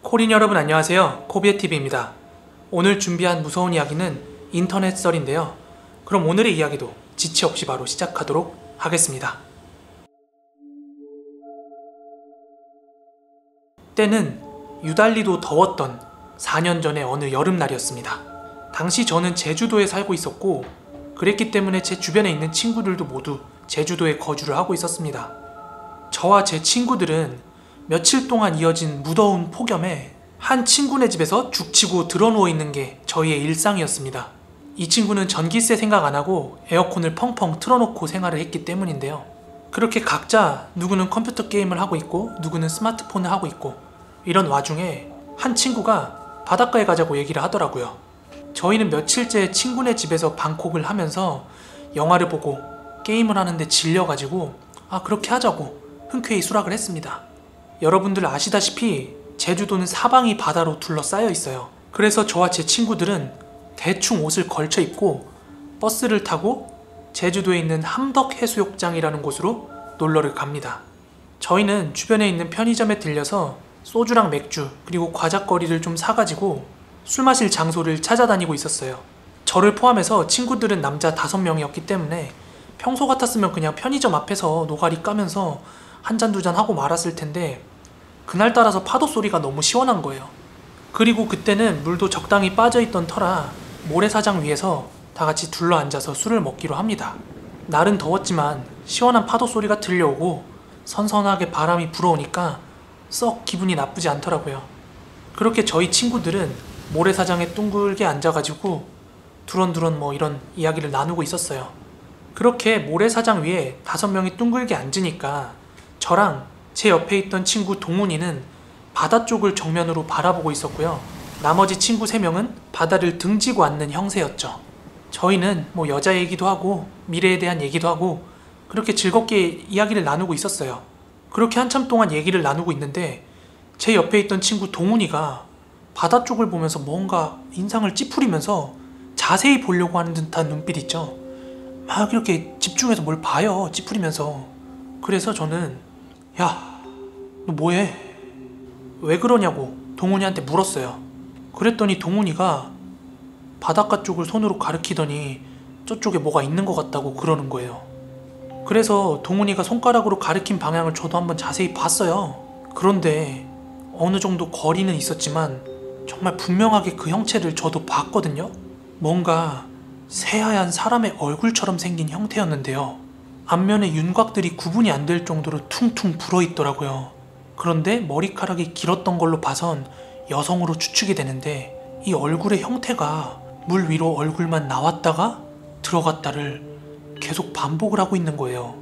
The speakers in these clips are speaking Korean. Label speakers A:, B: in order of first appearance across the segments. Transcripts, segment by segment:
A: 코린 여러분 안녕하세요. 코비에TV입니다. 오늘 준비한 무서운 이야기는 인터넷 썰인데요. 그럼 오늘의 이야기도 지체 없이 바로 시작하도록 하겠습니다. 때는 유달리도 더웠던 4년 전의 어느 여름날이었습니다. 당시 저는 제주도에 살고 있었고 그랬기 때문에 제 주변에 있는 친구들도 모두 제주도에 거주를 하고 있었습니다. 저와 제 친구들은 며칠 동안 이어진 무더운 폭염에 한 친구네 집에서 죽치고 드러누워 있는 게 저희의 일상이었습니다. 이 친구는 전기세 생각 안 하고 에어컨을 펑펑 틀어놓고 생활을 했기 때문인데요. 그렇게 각자 누구는 컴퓨터 게임을 하고 있고 누구는 스마트폰을 하고 있고 이런 와중에 한 친구가 바닷가에 가자고 얘기를 하더라고요. 저희는 며칠째 친구네 집에서 방콕을 하면서 영화를 보고 게임을 하는데 질려가지고 그렇게 하자고 흔쾌히 수락을 했습니다. 여러분들 아시다시피 제주도는 사방이 바다로 둘러싸여 있어요. 그래서 저와 제 친구들은 대충 옷을 걸쳐 입고 버스를 타고 제주도에 있는 함덕해수욕장이라는 곳으로 놀러를 갑니다. 저희는 주변에 있는 편의점에 들려서 소주랑 맥주 그리고 과자거리를 좀 사가지고 술 마실 장소를 찾아다니고 있었어요. 저를 포함해서 친구들은 남자 5명이었기 때문에 평소 같았으면 그냥 편의점 앞에서 노가리 까면서 한 잔 두 잔 하고 말았을 텐데 그날따라서 파도 소리가 너무 시원한 거예요. 그리고 그때는 물도 적당히 빠져있던 터라 모래사장 위에서 다같이 둘러앉아서 술을 먹기로 합니다. 날은 더웠지만 시원한 파도 소리가 들려오고 선선하게 바람이 불어오니까 썩 기분이 나쁘지 않더라고요. 그렇게 저희 친구들은 모래사장에 둥글게 앉아가지고 두런두런 이런 이야기를 나누고 있었어요. 그렇게 모래사장 위에 5명이 둥글게 앉으니까 저랑 제 옆에 있던 친구 동훈이는 바다 쪽을 정면으로 바라보고 있었고요. 나머지 친구 3명은 바다를 등지고 앉는 형세였죠. 저희는 여자 얘기도 하고 미래에 대한 얘기도 하고 그렇게 즐겁게 이야기를 나누고 있었어요. 그렇게 한참 동안 얘기를 나누고 있는데 제 옆에 있던 친구 동훈이가 바다 쪽을 보면서 뭔가 인상을 찌푸리면서 자세히 보려고 하는 듯한 눈빛 있죠. 막 이렇게 집중해서 뭘 봐요, 찌푸리면서. 그래서 저는 야, 너 뭐해? 왜 그러냐고 동훈이한테 물었어요. 그랬더니 동훈이가 바닷가 쪽을 손으로 가리키더니 저쪽에 뭐가 있는 것 같다고 그러는 거예요. 그래서 동훈이가 손가락으로 가리킨 방향을 저도 한번 자세히 봤어요. 그런데 어느 정도 거리는 있었지만 정말 분명하게 그 형체를 저도 봤거든요. 뭔가 새하얀 사람의 얼굴처럼 생긴 형태였는데요. 앞면의 윤곽들이 구분이 안 될 정도로 퉁퉁 불어있더라고요. 그런데 머리카락이 길었던 걸로 봐선 여성으로 추측이 되는데 이 얼굴의 형태가 물 위로 얼굴만 나왔다가 들어갔다를 계속 반복을 하고 있는 거예요.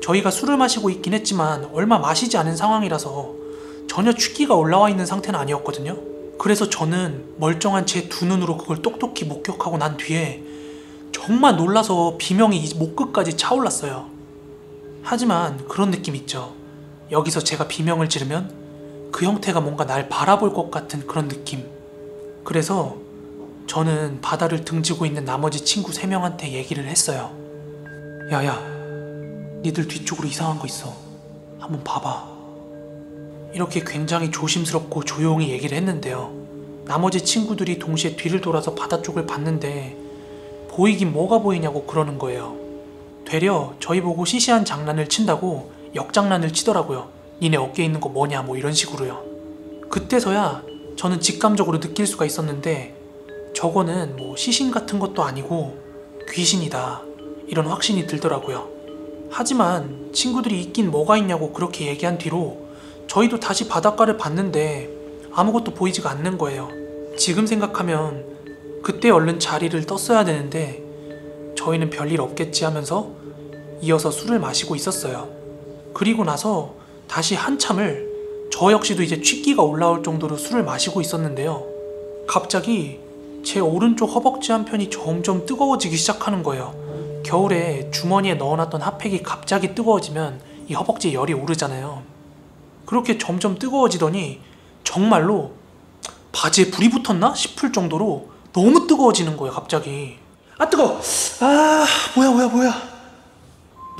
A: 저희가 술을 마시고 있긴 했지만 얼마 마시지 않은 상황이라서 전혀 취기가 올라와 있는 상태는 아니었거든요. 그래서 저는 멀쩡한 제 두 눈으로 그걸 똑똑히 목격하고 난 뒤에 정말 놀라서 비명이 목 끝까지 차올랐어요. 하지만 그런 느낌 있죠. 여기서 제가 비명을 지르면 그 형태가 뭔가 날 바라볼 것 같은 그런 느낌. 그래서 저는 바다를 등지고 있는 나머지 친구 3명한테 얘기를 했어요. 야야, 니들 뒤쪽으로 이상한 거 있어. 한번 봐봐. 이렇게 굉장히 조심스럽고 조용히 얘기를 했는데요. 나머지 친구들이 동시에 뒤를 돌아서 바다 쪽을 봤는데 보이긴 뭐가 보이냐고 그러는 거예요. 되려 저희 보고 시시한 장난을 친다고 역장난을 치더라고요. 니네 어깨에 있는 거 뭐냐 이런 식으로요. 그때서야 저는 직감적으로 느낄 수가 있었는데 저거는 시신 같은 것도 아니고 귀신이다 이런 확신이 들더라고요. 하지만 친구들이 있긴 뭐가 있냐고 그렇게 얘기한 뒤로 저희도 다시 바닷가를 봤는데 아무것도 보이지가 않는 거예요. 지금 생각하면 그때 얼른 자리를 떴어야 되는데 저희는 별일 없겠지 하면서 이어서 술을 마시고 있었어요. 그리고 나서 다시 한참을 저 역시도 이제 취기가 올라올 정도로 술을 마시고 있었는데요. 갑자기 제 오른쪽 허벅지 한편이 점점 뜨거워지기 시작하는 거예요. 겨울에 주머니에 넣어놨던 핫팩이 갑자기 뜨거워지면 이 허벅지에 열이 오르잖아요. 그렇게 점점 뜨거워지더니 정말로 바지에 불이 붙었나 싶을 정도로 너무 뜨거워지는 거예요. 갑자기. 뜨거워. 뭐야.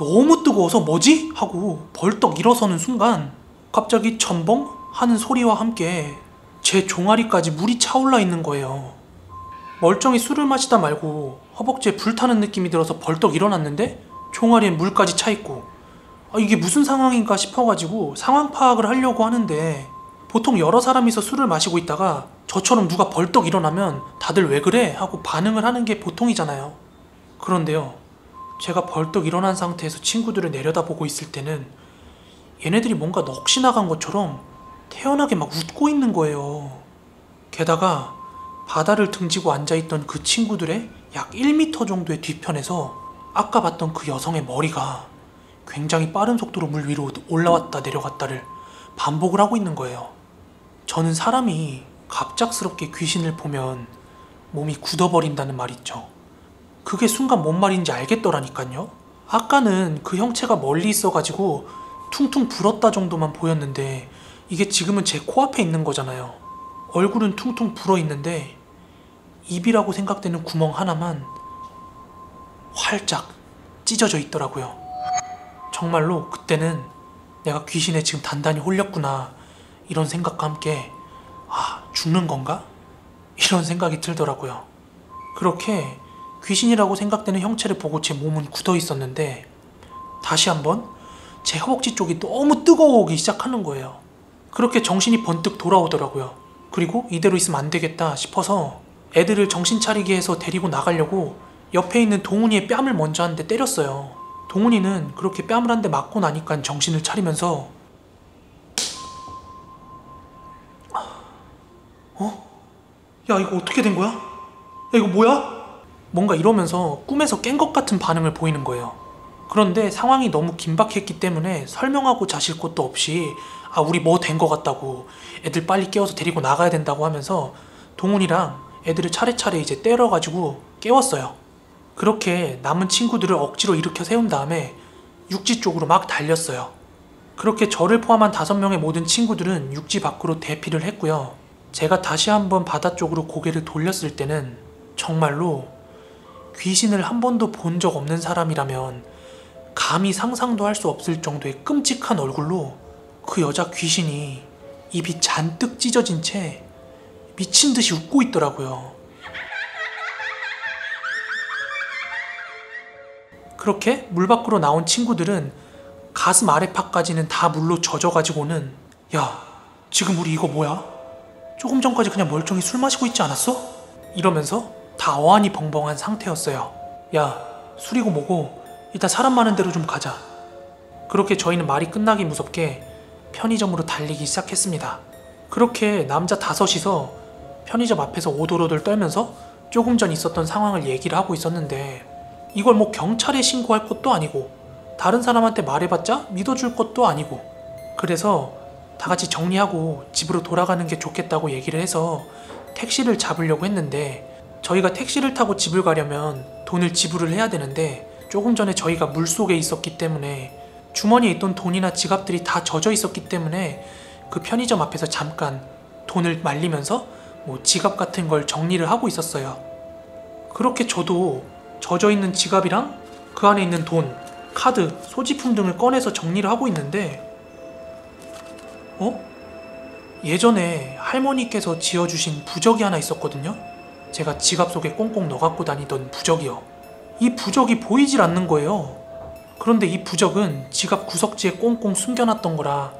A: 너무 뜨거워서 뭐지? 하고 벌떡 일어서는 순간 갑자기 첨벙 하는 소리와 함께 제 종아리까지 물이 차올라 있는 거예요. 멀쩡히 술을 마시다 말고 허벅지에 불타는 느낌이 들어서 벌떡 일어났는데 종아리에 물까지 차 있고, 이게 무슨 상황인가 싶어가지고 상황 파악을 하려고 하는데, 보통 여러 사람이서 술을 마시고 있다가 저처럼 누가 벌떡 일어나면 다들 왜 그래? 하고 반응을 하는 게 보통이잖아요. 그런데요, 제가 벌떡 일어난 상태에서 친구들을 내려다보고 있을 때는 얘네들이 뭔가 넋이 나간 것처럼 태연하게 막 웃고 있는 거예요. 게다가 바다를 등지고 앉아있던 그 친구들의 약 1m 정도의 뒤편에서 아까 봤던 그 여성의 머리가 굉장히 빠른 속도로 물 위로 올라왔다 내려갔다를 반복을 하고 있는 거예요. 저는 사람이 갑작스럽게 귀신을 보면 몸이 굳어버린다는 말 있죠. 그게 순간 뭔 말인지 알겠더라니까요. 아까는 그 형체가 멀리 있어가지고 퉁퉁 불었다 정도만 보였는데, 이게 지금은 제 코앞에 있는 거잖아요. 얼굴은 퉁퉁 불어 있는데 입이라고 생각되는 구멍 하나만 활짝 찢어져 있더라고요. 정말로 그때는 내가 귀신에 지금 단단히 홀렸구나, 이런 생각과 함께 죽는 건가? 이런 생각이 들더라고요. 그렇게 귀신이라고 생각되는 형체를 보고 제 몸은 굳어 있었는데, 다시 한번 제 허벅지 쪽이 너무 뜨거워오기 시작하는 거예요. 그렇게 정신이 번뜩 돌아오더라고요. 그리고 이대로 있으면 안 되겠다 싶어서 애들을 정신 차리게 해서 데리고 나가려고 옆에 있는 동훈이의 뺨을 먼저 한 대 때렸어요. 동훈이는 그렇게 뺨을 한 대 맞고 나니까 정신을 차리면서 야, 이거 어떻게 된 거야? 야, 이거 뭐야? 뭔가 이러면서 꿈에서 깬 것 같은 반응을 보이는 거예요. 그런데 상황이 너무 긴박했기 때문에 설명하고 자실 것도 없이 우리 뭐 된 것 같다고, 애들 빨리 깨워서 데리고 나가야 된다고 하면서 동훈이랑 애들을 차례차례 이제 때려가지고 깨웠어요. 그렇게 남은 친구들을 억지로 일으켜 세운 다음에 육지 쪽으로 막 달렸어요. 그렇게 저를 포함한 5명의 모든 친구들은 육지 밖으로 대피를 했고요. 제가 다시 한번 바다 쪽으로 고개를 돌렸을 때는 정말로 귀신을 한 번도 본 적 없는 사람이라면 감히 상상도 할 수 없을 정도의 끔찍한 얼굴로 그 여자 귀신이 입이 잔뜩 찢어진 채 미친 듯이 웃고 있더라고요. 그렇게 물 밖으로 나온 친구들은 가슴 아래파까지는 다 물로 젖어가지고는, 야, 지금 우리 이거 뭐야? 조금 전까지 그냥 멀쩡히 술 마시고 있지 않았어? 이러면서 다 어안이 벙벙한 상태였어요. 야, 술이고 뭐고 일단 사람 많은 데로 좀 가자. 그렇게 저희는 말이 끝나기 무섭게 편의점으로 달리기 시작했습니다. 그렇게 남자 5이서 편의점 앞에서 오돌오돌 떨면서 조금 전 있었던 상황을 얘기를 하고 있었는데, 이걸 뭐 경찰에 신고할 것도 아니고 다른 사람한테 말해봤자 믿어줄 것도 아니고, 그래서 다 같이 정리하고 집으로 돌아가는 게 좋겠다고 얘기를 해서 택시를 잡으려고 했는데, 저희가 택시를 타고 집을 가려면 돈을 지불을 해야 되는데, 조금 전에 저희가 물속에 있었기 때문에 주머니에 있던 돈이나 지갑들이 다 젖어 있었기 때문에 그 편의점 앞에서 잠깐 돈을 말리면서 뭐 지갑 같은 걸 정리를 하고 있었어요. 그렇게 저도 젖어 있는 지갑이랑 그 안에 있는 돈, 카드, 소지품 등을 꺼내서 정리를 하고 있는데, 예전에 할머니께서 지어주신 부적이 하나 있었거든요. 제가 지갑 속에 꽁꽁 넣어갖고 다니던 부적이요. 이 부적이 보이질 않는 거예요. 그런데 이 부적은 지갑 구석지에 꽁꽁 숨겨놨던 거라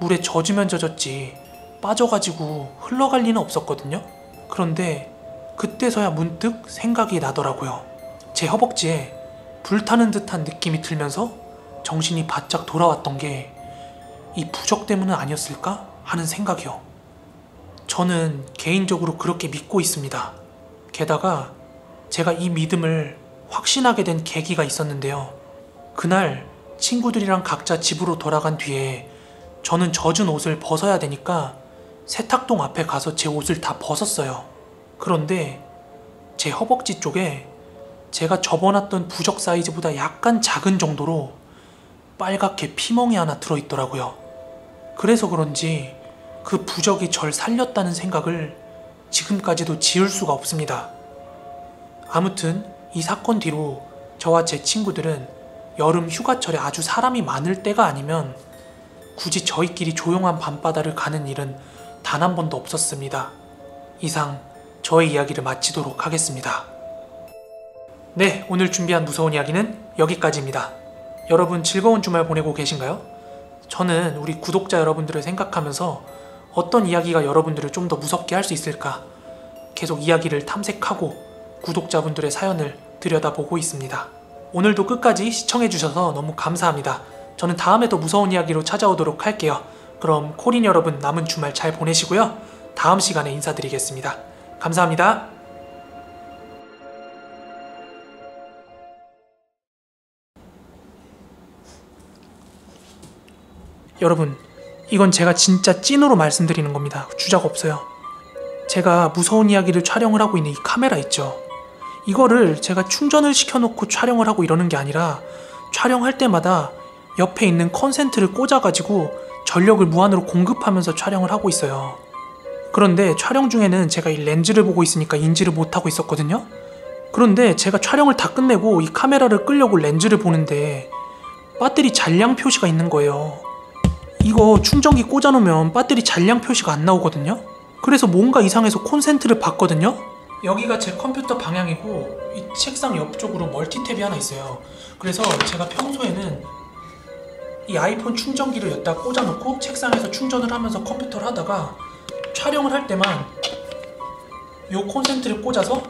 A: 물에 젖으면 젖었지 빠져가지고 흘러갈 리는 없었거든요. 그런데 그때서야 문득 생각이 나더라고요. 제 허벅지에 불타는 듯한 느낌이 들면서 정신이 바짝 돌아왔던 게 이 부적 때문은 아니었을까 하는 생각이요. 저는 개인적으로 그렇게 믿고 있습니다. 게다가 제가 이 믿음을 확신하게 된 계기가 있었는데요. 그날 친구들이랑 각자 집으로 돌아간 뒤에 저는 젖은 옷을 벗어야 되니까 세탁동 앞에 가서 제 옷을 다 벗었어요. 그런데 제 허벅지 쪽에 제가 접어놨던 부적 사이즈보다 약간 작은 정도로 빨갛게 피멍이 하나 들어있더라고요. 그래서 그런지 그 부적이 절 살렸다는 생각을 지금까지도 지울 수가 없습니다. 아무튼 이 사건 뒤로 저와 제 친구들은 여름 휴가철에 아주 사람이 많을 때가 아니면 굳이 저희끼리 조용한 밤바다를 가는 일은 단 한 번도 없었습니다. 이상 저의 이야기를 마치도록 하겠습니다. 네, 오늘 준비한 무서운 이야기는 여기까지입니다. 여러분 즐거운 주말 보내고 계신가요? 저는 우리 구독자 여러분들을 생각하면서 어떤 이야기가 여러분들을 좀 더 무섭게 할 수 있을까 계속 이야기를 탐색하고 구독자분들의 사연을 들여다보고 있습니다. 오늘도 끝까지 시청해주셔서 너무 감사합니다. 저는 다음에 더 무서운 이야기로 찾아오도록 할게요. 그럼 코린 여러분 남은 주말 잘 보내시고요. 다음 시간에 인사드리겠습니다. 감사합니다. 여러분, 이건 제가 진짜 찐으로 말씀드리는 겁니다. 주작 없어요. 제가 무서운 이야기를 촬영을 하고 있는 이 카메라 있죠? 이거를 제가 충전을 시켜놓고 촬영을 하고 이러는 게 아니라 촬영할 때마다 옆에 있는 컨센트를 꽂아가지고 전력을 무한으로 공급하면서 촬영을 하고 있어요. 그런데 촬영 중에는 제가 이 렌즈를 보고 있으니까 인지를 못하고 있었거든요? 그런데 제가 촬영을 다 끝내고 이 카메라를 끄려고 렌즈를 보는데 배터리 잔량 표시가 있는 거예요. 이거 충전기 꽂아놓으면 배터리 잔량 표시가 안 나오거든요? 그래서 뭔가 이상해서 콘센트를 봤거든요? 여기가 제 컴퓨터 방향이고 이 책상 옆쪽으로 멀티탭이 하나 있어요. 그래서 제가 평소에는 이 아이폰 충전기를 여기다 꽂아놓고 책상에서 충전을 하면서 컴퓨터를 하다가 촬영을 할 때만 이 콘센트를 꽂아서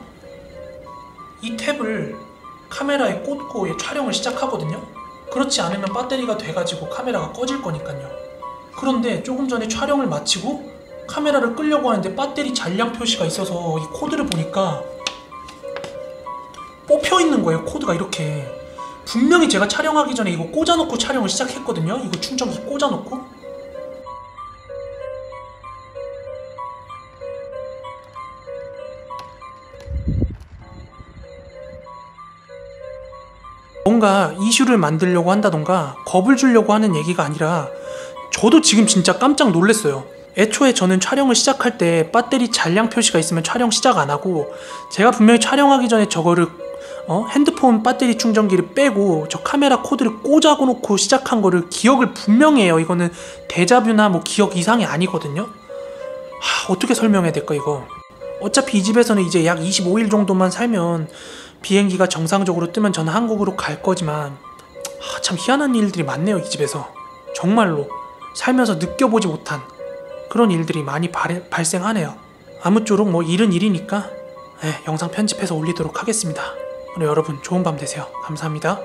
A: 이 탭을 카메라에 꽂고 촬영을 시작하거든요? 그렇지 않으면 배터리가 돼가지고 카메라가 꺼질 거니까요. 그런데 조금 전에 촬영을 마치고 카메라를 끄려고 하는데 배터리 잔량 표시가 있어서 이 코드를 보니까 뽑혀 있는 거예요. 코드가 이렇게. 분명히 제가 촬영하기 전에 이거 꽂아놓고 촬영을 시작했거든요. 이거 충전기 꽂아놓고. 뭔가 이슈를 만들려고 한다던가 겁을 주려고 하는 얘기가 아니라 저도 지금 진짜 깜짝 놀랐어요. 애초에 저는 촬영을 시작할 때 배터리 잔량 표시가 있으면 촬영 시작 안 하고 제가 분명히 촬영하기 전에 저거를 핸드폰 배터리 충전기를 빼고 저 카메라 코드를 꽂아 놓고 시작한 거를 기억을 분명히 해요. 이거는 데자뷰나 뭐 기억 이상이 아니거든요. 어떻게 설명해야 될까 이거. 어차피 이 집에서는 이제 약 25일 정도만 살면 비행기가 정상적으로 뜨면 저는 한국으로 갈 거지만 참 희한한 일들이 많네요. 이 집에서 정말로 살면서 느껴보지 못한 그런 일들이 많이 발생하네요. 아무쪼록 뭐 일은 일이니까 영상 편집해서 올리도록 하겠습니다. 오늘 여러분 좋은 밤 되세요. 감사합니다.